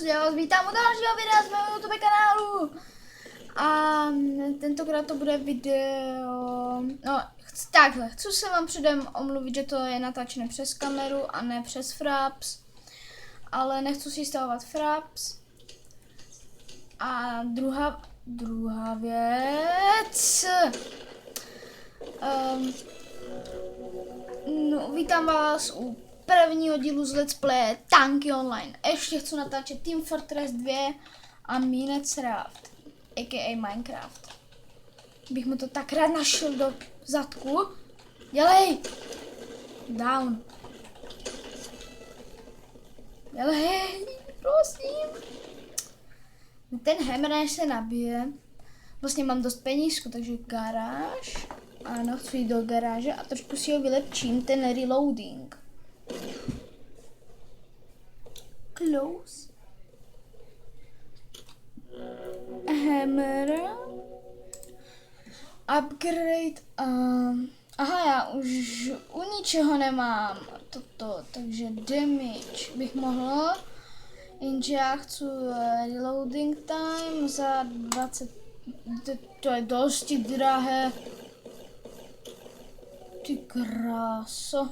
Já vás vítám u dalšího videa z mého YouTube kanálu. A tentokrát to bude video, chci se vám předem omluvit, že to je natáčené přes kameru a ne přes Fraps. Ale nechci si stahovat Fraps. A druhá věc. Vítám vás u prvního dílu z Let's Play Tanky Online. Ještě chci natáčet Team Fortress 2 a Minecraft, a.k.a. Minecraft. Bych mu to tak rád našel do zadku. Dělej! Down. Dělej, prosím. Ten hammer se nabije. Vlastně mám dost penízku, takže garáž. Ano, chci jít do garáže a trošku si ho vylepčím, ten reloading. Close. Hammer. Upgrade. Aha, já už u ničeho nemám toto, takže damage bych mohl. Jenže já chci reloading time za 20. To je dosti drahé. Ty kráso.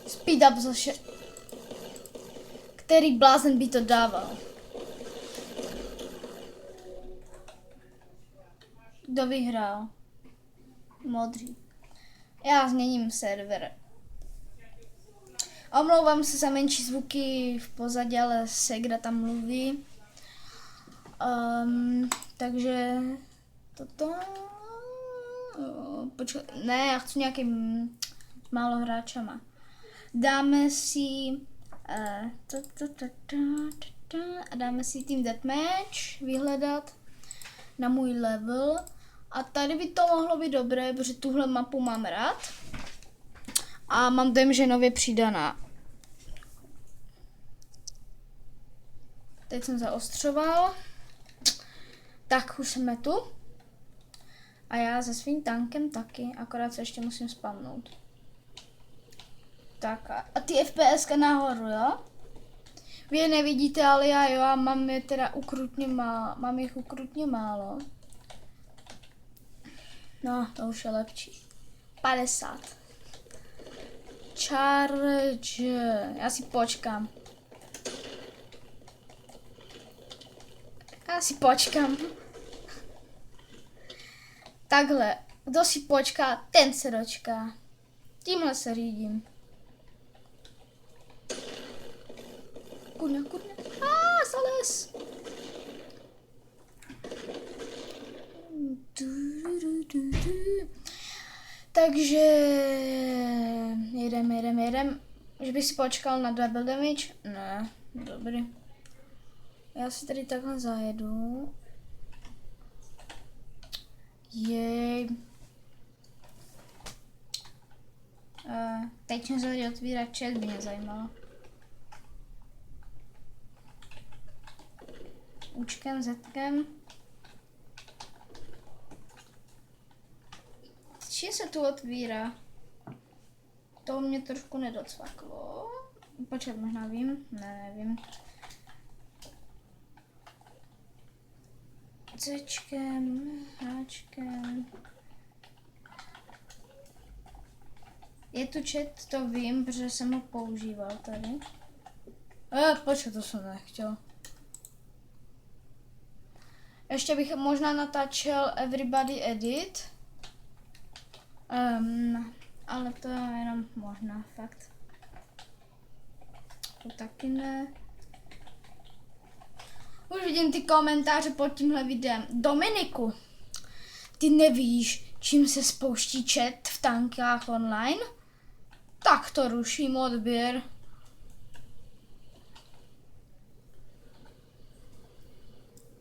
Speed up zase. Který blázen by to dával? Kdo vyhrál? Modří. Já změním server. Omlouvám se za menší zvuky v pozadí, ale Segra tam mluví. Takže toto. Počkej, ne, já chci nějakým málo hráčama. Dáme si a dáme si Team Deathmatch, vyhledat na můj level. A tady by to mohlo být dobré, protože tuhle mapu mám rád. A mám dojem, že nově přidaná. Teď jsem zaostřoval. Tak už jsme tu. A já se svým tankem taky, akorát se ještě musím spamnout. Tak a ty FPSka nahoru, jo? Vy je nevidíte, ale já jo, a mám je teda mám jich ukrutně málo. No, to už je lepší. 50. Charge. Já si počkám. Takhle, kdo si počká, ten se dočká. Tímhle se řídím. Kurňa. Zales. Takže jedem. Že bych si počkal na double damage? Ne, dobrý. Já si tady takhle zajedu. Jej. Teď jsem se tady otvírat chat, by mě zajímalo. Učkem, zetkem. Či se tu otvírá? To mě trošku nedocvaklo. Počkat, možná vím? Ne, nevím. Zečkem, háčkem. Je tu chat, to vím, protože jsem ho používal tady. Počkat, to jsem nechtěl. Ještě bych možná natáčel Everybody Edit. Ale to je jenom možná, fakt. To taky ne. Už vidím ty komentáře pod tímhle videem. Dominiku, ty nevíš, čím se spouští chat v Tankách online? Tak to ruším odběr.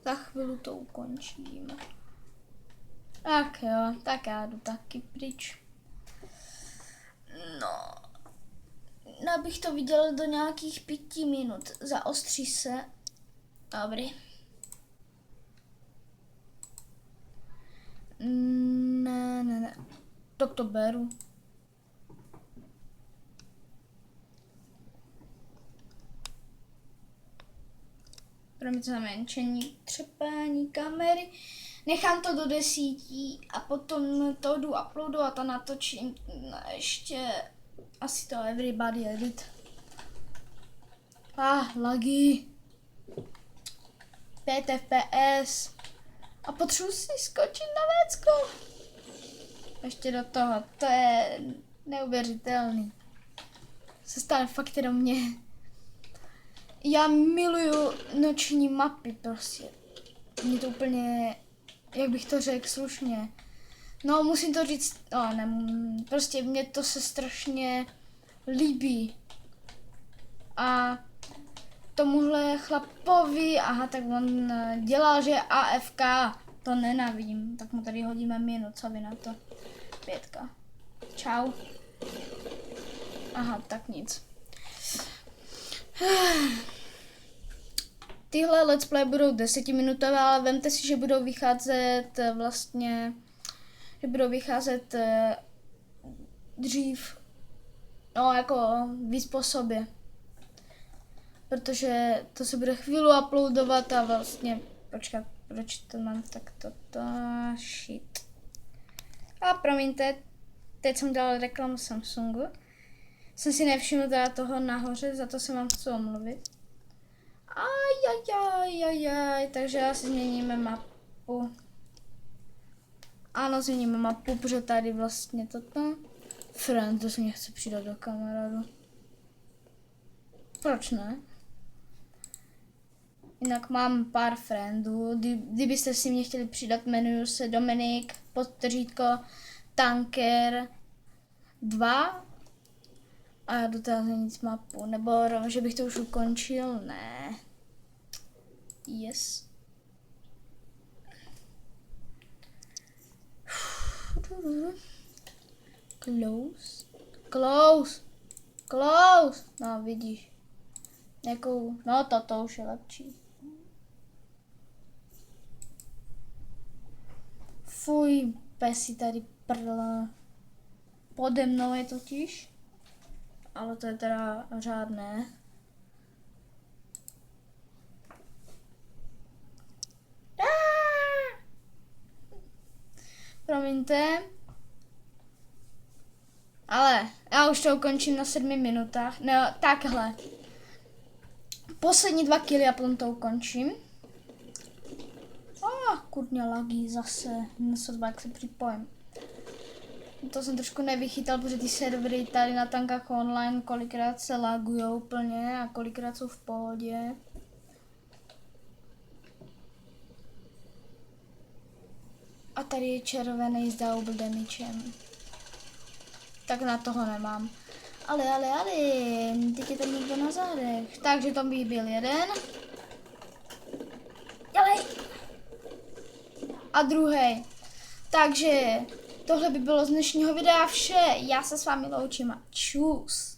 Za chvíli to ukončím. Tak jo, tak já jdu taky pryč. No, abych to viděl do nějakých 5 minut. Zaostří se. Dobrý. Ne. Tak to beru. pro mě to zamenšení třepání kamery. Nechám to do 10 a potom to jdu uploadovat a natočím ještě asi to everybody edit. Lagy. 5 FPS. A potřebuji si skočit na vécko. Ještě do toho, to je neuvěřitelný. Se stane fakt jenom mě. Já miluju noční mapy prostě. Mě to úplně, jak bych to řekl slušně. No musím to říct, prostě mě to se strašně líbí. A tomuhle chlapovi, tak on dělal, že je AFK, to nenávidím, tak mu tady hodíme minu, co vy na to? 5. Čau. Tak nic. Tyhle let's play budou 10minutové, ale vemte si, že budou vycházet dřív, jako víc po sobě. Protože to se bude chvíli uploadovat a vlastně, počkat, proč to mám takto, shit. A promiňte, teď jsem dala reklamu Samsungu. Jsem si nevšiml teda toho nahoře, za to se vám chci omluvit. Takže asi změníme mapu. Ano, změníme mapu, protože tady vlastně toto. Friend, to se mě chce přidat do kamarádu. Proč ne? Jinak mám pár friendů, kdybyste si mě chtěli přidat, jmenuji se Dominik, _ Tanker 2 a já jdu teda změnit mapu, nebo že bych to už ukončil, ne. Yes. Close. No vidíš. No toto už je lepší. Fuj, pesi tady prla. Pode mnou je totiž. Ale to je teda řádné. Promiňte. Ale já už to ukončím na 7 minutách. No, takhle. Poslední 2 killy a potom to ukončím. Kurně lagí zase. Nesodba, jak se připojím. To jsem trošku nevychytal, protože ty servery tady na Tankách online kolikrát se lagujou úplně a kolikrát jsou v pohodě. A tady je červený s double damagem. Tak na toho nemám. Ale, teď je tam někdo na zádech. Takže tam by byl jeden. Dělej! A druhý. Takže tohle by bylo z dnešního videa vše. Já se s vámi loučím a čus.